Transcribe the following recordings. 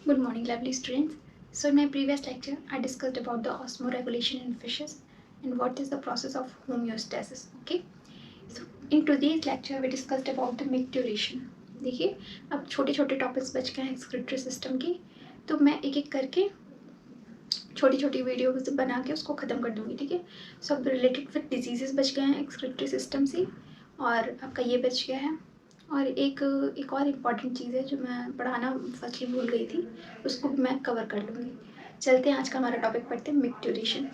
Good morning, lovely students. So, in my previous lecture, I discussed about the osmoregulation in fishes and what is the process of homeostasis. Okay. So, in today's lecture, we discussed about the micturition. देखिए अब छोटे छोटे topics बच गए हैं excretory system की, तो मैं एक एक करके छोटी छोटी वीडियो बना के उसको ख़त्म कर दूँगी. ठीक है. सब रिलेटेड विद डिजीजेस बच गए हैं एक्सक्रीटरी सिस्टम से, और आपका ये बच गया है. और एक और इम्पॉर्टेंट चीज़ है जो मैं पढ़ाना फर्स्टली भूल गई थी, उसको भी मैं कवर कर लूँगी. चलते हैं, आज का हमारा टॉपिक पढ़ते हैं मिक्चुरेशन.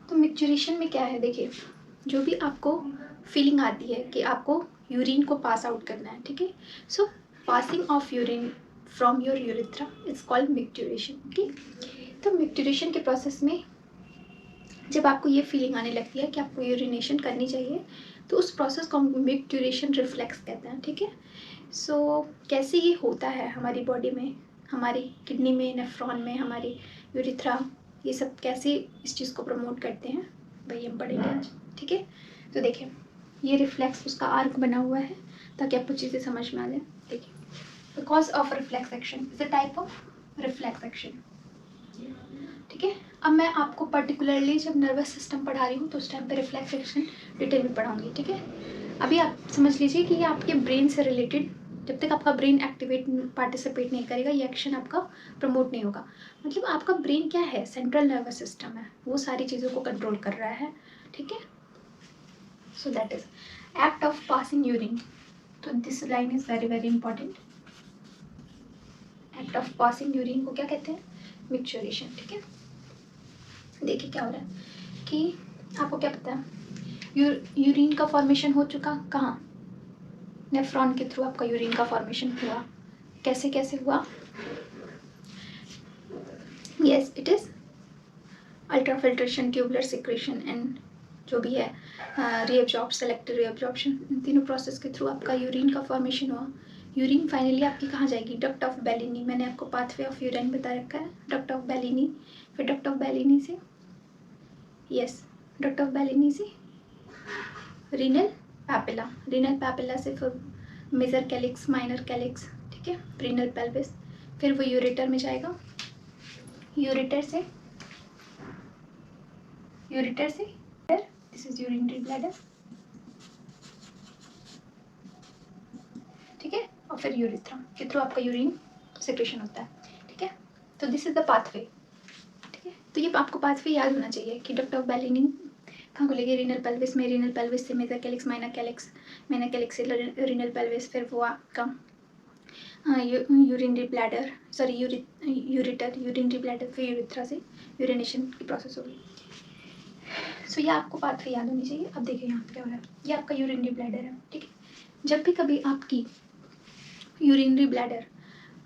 तो मिक्चुरेशन में क्या है, देखिए जो भी आपको फीलिंग आती है कि आपको यूरिन को पास आउट करना है. ठीक है. So passing of urine from your urethra is called micturition. Okay. तो मिक्चुरेशन के प्रोसेस में जब आपको ये फीलिंग आने लगती है कि आपको यूरिनेशन करनी चाहिए, तो उस प्रोसेस को हम मिक्चुरेशन रिफ्लेक्स कहते हैं. ठीक है. सो कैसे ये होता है हमारी बॉडी में, हमारी किडनी में, नेफ्रॉन में, हमारी यूरिथ्रा, ये सब कैसे इस चीज़ को प्रमोट करते हैं भाई हम पढ़ेंगे आज. ठीक है. तो देखिए ये रिफ्लेक्स उसका आर्क बना हुआ है ताकि आपको चीज़ें समझ में आ जाए. देखिए because of reflex action is a type of reflex action. ठीक है. अब मैं आपको पर्टिकुलरली जब नर्वस सिस्टम पढ़ा रही हूँ तो उस टाइम पे रिफ्लेक्स एक्शन डिटेल में पढ़ाऊँगी. ठीक है. अभी आप समझ लीजिए कि ये आपके ब्रेन से रिलेटेड, जब तक आपका ब्रेन पार्टिसिपेट नहीं करेगा ये एक्शन आपका प्रमोट नहीं होगा. मतलब आपका ब्रेन क्या है, सेंट्रल नर्वस सिस्टम है, वो सारी चीज़ों को कंट्रोल कर रहा है. ठीक है. So that is act of passing urine. तो this line is very very important. Act of passing urine को क्या कहते हैं, मिक्चुरेशन. ठीक है. देखिए क्या हो रहा है कि आपको क्या पता है, यूरिन का फॉर्मेशन हो चुका कहाँ, नेफ्रॉन के थ्रू आपका यूरिन का फॉर्मेशन हुआ. कैसे कैसे हुआ, yes it is ultrafiltration, tubular secretion and जो भी है रीअब्जॉर्ब, सेलेक्टिव रीअब्जॉर्प्शन, इन तीनों प्रोसेस के थ्रू आपका यूरिन का फॉर्मेशन हुआ. यूरिन फाइनली आपकी कहाँ जाएगी, डक्ट ऑफ बेलिनी. मैंने आपको पाथवे ऑफ यूरिन बता रखा है, डक्ट ऑफ बेलिनी. फिर डक्ट ऑफ बेलिनी से, यस डक्ट ऑफ बेलिनी से रीनल पैपिला, रीनल पैपिला से फिर मेजर कैलिक्स, माइनर कैलिक्स. ठीक है. रीनल पेल्विस, फिर वो यूरेटर में जाएगा. यूरेटर से दिस इज यूरिनरी ब्लैडर. ठीक है. और फिर यूरिथ्रा के थ्रू आपका यूरिन सिक्रेशन होता है. ठीक है. तो दिस इज द पाथवे. ठीक है. तो ये आपको पाथवे याद होना चाहिए कि डक्ट ऑफ बेलिनी कहाँ खुलेगी, रीनल पेल्विस में, रीनल पेल्विस से मेजर कैलिक्स, माइनर कैलिक्स से रीनल पेल्विस, फिर वो आपका urinary bladder, sorry ureter, urinary bladder, फिर यूरिथ्रा से यूरिनेशन की प्रोसेस होगी. सो ये आपको पाथवे याद होनी चाहिए. अब देखिए यहाँ पे क्या हो रहा है, ये आपका यूरिनरी ब्लैडर है. ठीक है. जब भी कभी आपकी यूरिनरी ब्लैडर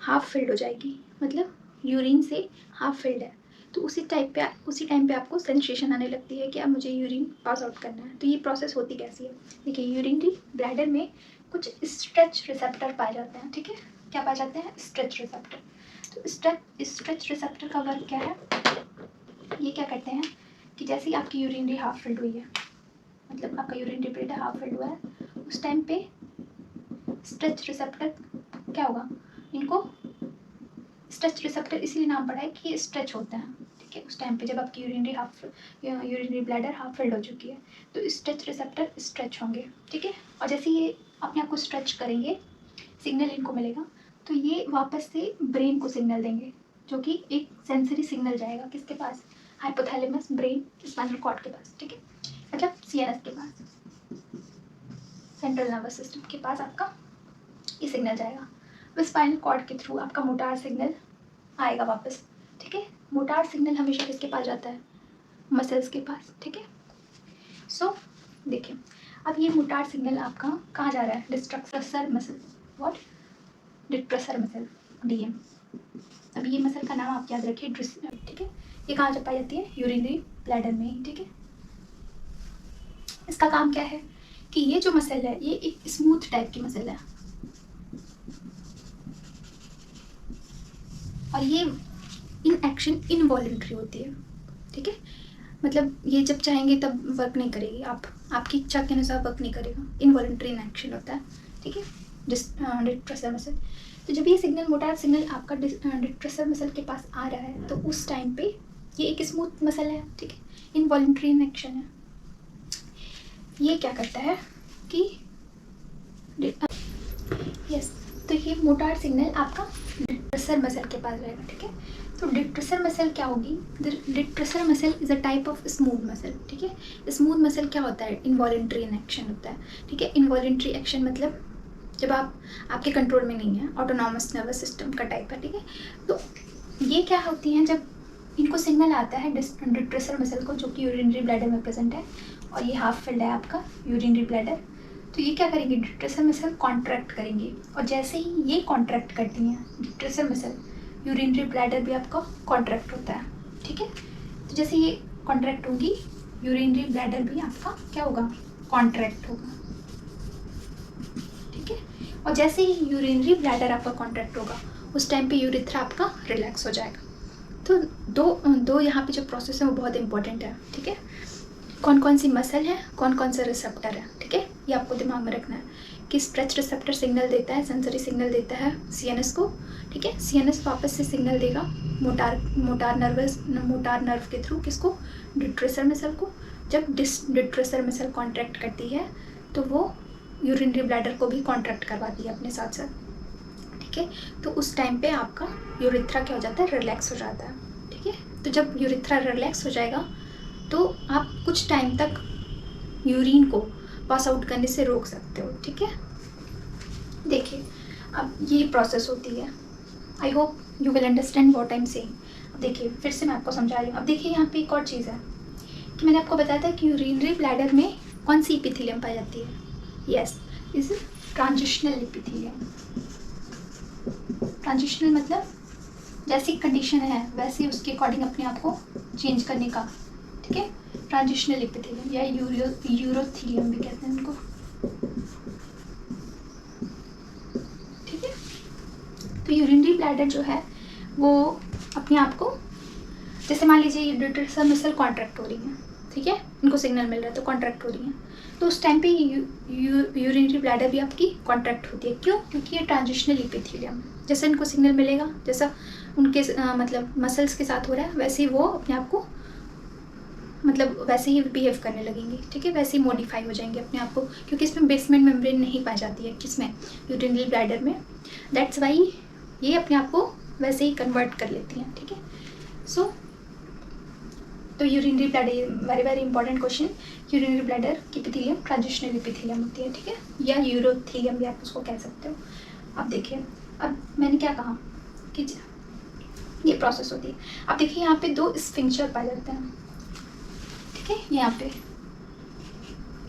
हाफ फिल्ड हो जाएगी, मतलब यूरिन से हाफ फिल्ड है, तो उसी टाइम पे आपको सेंसेशन आने लगती है कि अब मुझे यूरिन पास आउट करना है. तो ये प्रोसेस होती कैसी है, देखिए यूरिनरी ब्लैडर में कुछ स्ट्रेच रिसेप्टर पाए जाते हैं. ठीक है. क्या पाए जाते हैं, स्ट्रेच रिसेप्टर. तो स्ट्रेच रिसेप्टर का वर्क क्या है, ये क्या करते हैं कि जैसे ही आपकी यूरिनरी हाफ फिल्ड हुई है, मतलब आपका यूरिनरी ब्लैडर हाफ फिल्ड हुआ है, उस टाइम पे स्ट्रेच रिसेप्टर क्या होगा, इनको स्ट्रेच रिसेप्टर इसीलिए नाम पड़ा है कि ये स्ट्रेच होते हैं. ठीक है. उस टाइम पे जब आपकी यूरिनरी ब्लैडर हाफ फिल्ड हो चुकी है तो स्ट्रेच रिसेप्टर स्ट्रेच होंगे. ठीक है. और जैसे ये अपने आप को स्ट्रेच करेंगे, सिग्नल इनको मिलेगा, तो ये वापस से ब्रेन को सिग्नल देंगे, जो कि एक सेंसरी सिग्नल जाएगा किसके पास, हाइपोथैलेमस, ब्रेन, स्पाइनल कॉर्ड के पास. ठीक है. मतलब सीएनएस के पास, सेंट्रल नर्वस सिस्टम के पास आपका ये सिग्नल जाएगा. स्पाइनल कॉर्ड के थ्रू आपका मोटार सिग्नल आएगा वापस. ठीक है. मोटार सिग्नल हमेशा किसके पास जाता है, मसल्स के पास. ठीक है. सो देखिए अब ये मोटार सिग्नल आपका कहाँ जा रहा है, डिस्ट्रेसर मसल, व्हाट, डिस्ट्रेसर मसल, डीएम. अब ये मसल का नाम आप याद रखिए. ठीक है. ये कहाँ जब पाई जाती है, यूरिनरी ब्लैडर में ही. ठीक है. इसका काम क्या है कि ये जो मसल है ये एक स्मूथ टाइप की मसल है, और ये इन एक्शन इनवॉलेंट्री होती है. ठीक है. मतलब ये जब चाहेंगे तब वर्क नहीं करेगी, आपकी इच्छा के अनुसार वर्क नहीं करेगा, इनवॉलेंट्री इन एक्शन होता है. ठीक है. डिट्रेसर मसल। तो जब ये सिग्नल, मोटार सिग्नल आपका डिट्रेसर मसल के पास आ रहा है, तो उस टाइम पे ये एक स्मूथ मसल है, ठीक है, इनवॉलंटरी इन एक्शन है। ये क्या करता है कि यस, तो ये मोटार सिग्नल आपका डिट्रेसर मसल के पास रहेगा, ठीक है। तो डिट्रेसर मसल क्या होगी? Detrusor muscle is a type of smooth muscle, ठीक है। स्मूथ मसल क्या होता है? इनवॉलंटरी इन एक्शन होता है, ठीक है। इनवॉलंटरी एक्शन मतलब जब आपके कंट्रोल में नहीं है, ऑटोनॉमस नर्वस सिस्टम का टाइप है, ठीक है। तो ये क्या होती हैं, जब इनको सिग्नल आता है डिट्रेसर मसल को, जो कि यूरिनरी ब्लैडर में प्रेजेंट है, और ये हाफ फिल्ड है आपका यूरिनरी ब्लैडर, तो ये क्या करेंगे? डिट्रेसर मसल कॉन्ट्रैक्ट करेंगे, और जैसे ही ये कॉन्ट्रैक्ट करती हैं डिट्रेसर मसल, यूरिनरी ब्लैडर भी आपका कॉन्ट्रैक्ट होता है, ठीक है। तो जैसे ये कॉन्ट्रैक्ट होगी, यूरिनरी ब्लैडर भी आपका क्या होगा? कॉन्ट्रैक्ट होगा, ठीक है। और जैसे ही यूरिनरी ब्लैडर आपका कॉन्ट्रैक्ट होगा, उस टाइम पे यूरिथ्रा आपका रिलैक्स हो जाएगा। तो दो यहाँ पे जो प्रोसेस है वो बहुत इंपॉर्टेंट है, ठीक है। कौन कौन सी मसल है, कौन कौन सा रिसेप्टर है, ठीक है, ये आपको दिमाग में रखना है कि स्ट्रेच रिसेप्टर सिग्नल देता है, सेंसरी सिग्नल देता है सीएनएस को, ठीक है। सीएनएस वापस से सिग्नल देगा मोटार नर्व के थ्रू, किसको? डिट्रेसर मसल को। जब डिट्रेसर मसल कॉन्ट्रैक्ट करती है, तो वो यूरिनरी ब्लैडर को भी कॉन्ट्रैक्ट करवाती है अपने साथ साथ, ठीक है। तो उस टाइम पे आपका यूरिथ्रा क्या हो जाता है? रिलैक्स हो जाता है, ठीक है। तो जब यूरिथ्रा रिलैक्स हो जाएगा, तो आप कुछ टाइम तक यूरिन को पास आउट करने से रोक सकते हो, ठीक है। देखिए, अब ये प्रोसेस होती है। I hope you will understand what I am saying. अब देखिए, फिर से मैं आपको समझा रही हूँ। अब देखिए, यहाँ पे एक और चीज़ है कि मैंने आपको बताया था कि यूरिनरी ब्लैडर में कौन सी एपिथेलियम पाई जाती है? Yes, is transitional epithelium. Transitional मतलब जैसी कंडीशन है वैसे उसके अकॉर्डिंग अपने आप को चेंज करने का, ठीक है। ट्रांजिशनल एपिथेलियम या यूरोथेलियम भी कहते हैं उनको, ठीक है। तो यूरिनरी ब्लैडर जो है वो अपने आप को, जैसे मान लीजिए ये डिट्रेसर मसल कॉन्ट्रैक्ट हो रही है, ठीक है, इनको सिग्नल मिल रहा है तो कॉन्ट्रैक्ट हो रही है, तो उस टाइम पे यूरिनरी ब्लैडर भी आपकी कॉन्ट्रैक्ट होती है। क्यों? क्योंकि ये ट्रांजिशनल एपिथेलियम है। जैसे इनको सिग्नल मिलेगा, जैसा उनके मतलब मसल्स के साथ हो रहा है, वैसे ही वो अपने आप को मतलब वैसे ही बिहेव करने लगेंगे, ठीक है, वैसे ही मॉडिफाई हो जाएंगे अपने आप को, क्योंकि इसमें बेसमेंट मेम्ब्रेन नहीं पाई जाती है, किसमें? यूरिनरी ब्लैडर में। दैट्स वाई ये अपने आप को वैसे ही कन्वर्ट कर लेती हैं, ठीक है। सो तो urinary bladder, very very important question, urinary bladder की एपिथेलियम ट्रांजिशनल एपिथेलियम होती है, ठीक है, या यूरोथेलियम भी आप उसको कह सकते हो। अब देखिए, अब मैंने क्या कहा कि ये प्रोसेस होती है। अब देखिए, यहाँ पे दो स्फिंक्चर पाए जाते हैं, ठीक है, यहाँ पे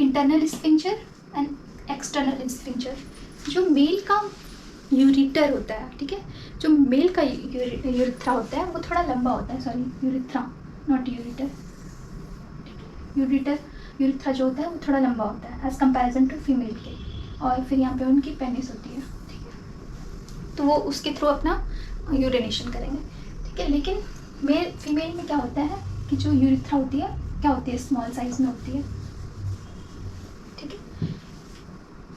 इंटरनल स्फिंक्चर एंड एक्सटर्नल स्फिंक्चर। जो मेल का यूरिटर होता है, ठीक है, जो मेल का यूरिथ्रा होता है वो थोड़ा लंबा होता है, sorry urethra not ureter, urethra जो होता है वो थोड़ा लंबा होता है एज कंपैरिजन टू फीमेल के। और फिर यहाँ पे उनकी पेनिस होती है, ठीक है, तो वो उसके थ्रू अपना यूरिनेशन करेंगे, ठीक है। लेकिन फीमेल में क्या होता है कि जो यूरिथ्रा होती है क्या होती है? स्मॉल साइज में होती है, ठीक है।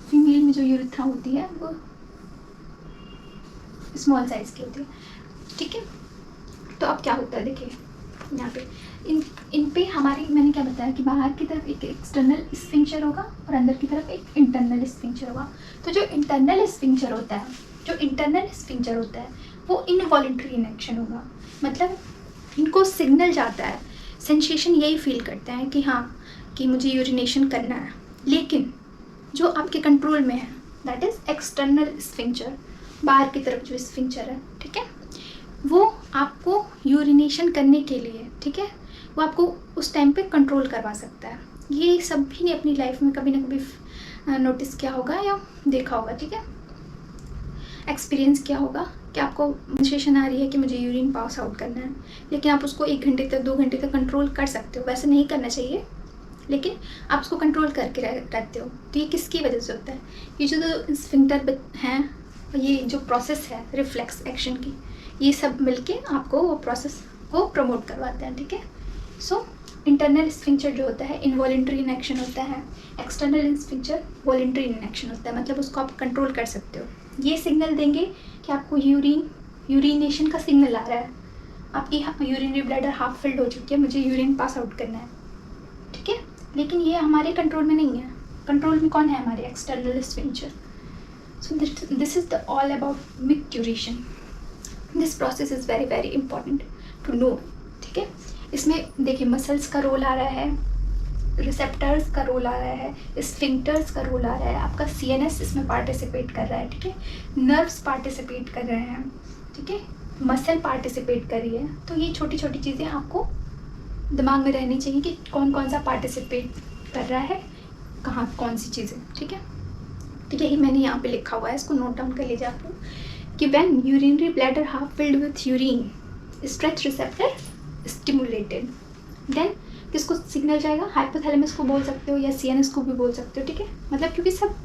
फीमेल में जो यूरिथ्रा होती है वो स्मॉल साइज की होती है, ठीक है। तो अब क्या होता है, देखिए यहाँ पे इन पे हमारी, मैंने क्या बताया कि बाहर की तरफ एक एक्सटर्नल स्फिंक्चर होगा और अंदर की तरफ एक इंटरनल स्फिंक्चर होगा। तो जो इंटरनल स्फिंक्चर होता है वो इनवॉलंटरी इन एक्शन होगा, मतलब इनको सिग्नल जाता है, सेंसेशन यही फील करते हैं कि हाँ कि मुझे यूरिनेशन करना है, लेकिन जो आपके कंट्रोल में है दैट इज़ एक्सटर्नल स्फिंक्चर, बाहर की तरफ जो स्फिंक्चर है, ठीक है, वो आपको यूरिनेशन करने के लिए, ठीक है, वो आपको उस टाइम पे कंट्रोल करवा सकता है। ये सभी ने अपनी लाइफ में कभी ना कभी नोटिस किया होगा या देखा होगा, ठीक है, एक्सपीरियंस किया होगा कि आपको सेंसेशन आ रही है कि मुझे यूरिन पास आउट करना है, लेकिन आप उसको 1 घंटे तक 2 घंटे तक कंट्रोल कर सकते हो। वैसे नहीं करना चाहिए, लेकिन आप उसको कंट्रोल करके रहते हो। तो ये किसकी वजह से होता है? ये जो स्फिंक्टर हैं, ये जो प्रोसेस है रिफ्लेक्स एक्शन की, ये सब मिलके आपको वो प्रोसेस को प्रमोट करवाते हैं, ठीक है। सो इंटरनल स्फिंक्चर जो होता है इनवॉलेंट्री इनएक्शन होता है, एक्सटर्नल स्फिंक्चर वॉलेंट्री इनएक्शन होता है, मतलब उसको आप कंट्रोल कर सकते हो। ये सिग्नल देंगे कि आपको यूरिनेशन का सिग्नल आ रहा है, आपकी यूरिनरी ब्लैडर हाफ फिल्ड हो चुकी है, मुझे यूरिन पास आउट करना है, ठीक है। लेकिन ये हमारे कंट्रोल में नहीं है, कंट्रोल में कौन है, हमारे external sphincter. So this is the all about micturition. This process is very very important to know, ठीक है। इसमें देखिए मसल्स का रोल आ रहा है, रिसेप्टर्स का रोल आ रहा है, स्फिंक्टर्स का रोल आ रहा है, आपका CNS इसमें पार्टिसिपेट कर रहा है, ठीक है, नर्व्स पार्टिसिपेट कर रहे हैं, ठीक है, मसल पार्टिसिपेट कर रही है। तो ये छोटी छोटी चीज़ें आपको दिमाग में रहनी चाहिए कि कौन कौन सा पार्टिसिपेट कर रहा है, कहाँ कौन सी चीज़ें, ठीक है। तो यही मैंने यहाँ पे लिखा हुआ है, इसको नोट डाउन कर लीजिए आप लोग कि when urinary bladder half filled with urine, stretch receptor stimulated, then किसको सिग्नल जाएगा, हाइपोथैलेमस को बोल सकते हो या CNS को भी बोल सकते हो, ठीक है। मतलब क्योंकि सब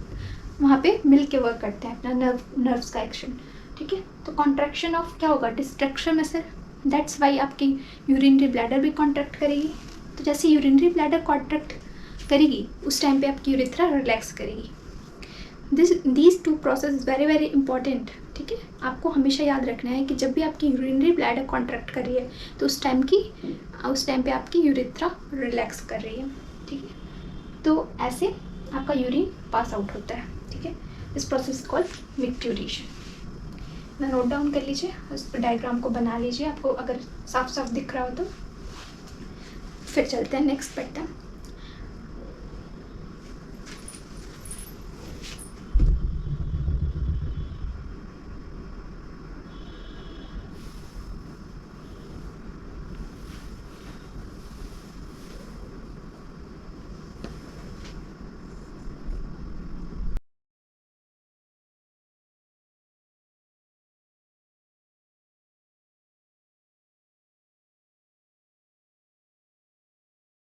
वहाँ पे मिल के वर्क करते हैं अपना नर्व्स का एक्शन, ठीक है। तो कॉन्ट्रैक्शन ऑफ क्या होगा, डिस्ट्रक्शन में सर, दैट्स वाई आपकी यूरिनरी ब्लैडर भी कॉन्ट्रैक्ट करेगी। तो जैसे यूरिनरी ब्लैडर कॉन्ट्रैक्ट करेगी उस टाइम पे आपकी यूरिथ्रा रिलैक्स करेगी। These two process is very very important, ठीक है। आपको हमेशा याद रखना है कि जब भी आपकी यूरिनरी ब्लैडर कॉन्ट्रैक्ट कर रही है तो उस टाइम पे आपकी यूरिथ्रा रिलैक्स कर रही है, ठीक है। तो ऐसे आपका यूरिन पास आउट होता है, ठीक है। इस प्रोसेस कॉल्ड मिक्ट्यूरेशन। ना नोट डाउन कर लीजिए, उस डायग्राम को बना लीजिए, आपको अगर साफ साफ दिख रहा हो तो। फिर चलते हैं नेक्स्ट पढ़ते हैं।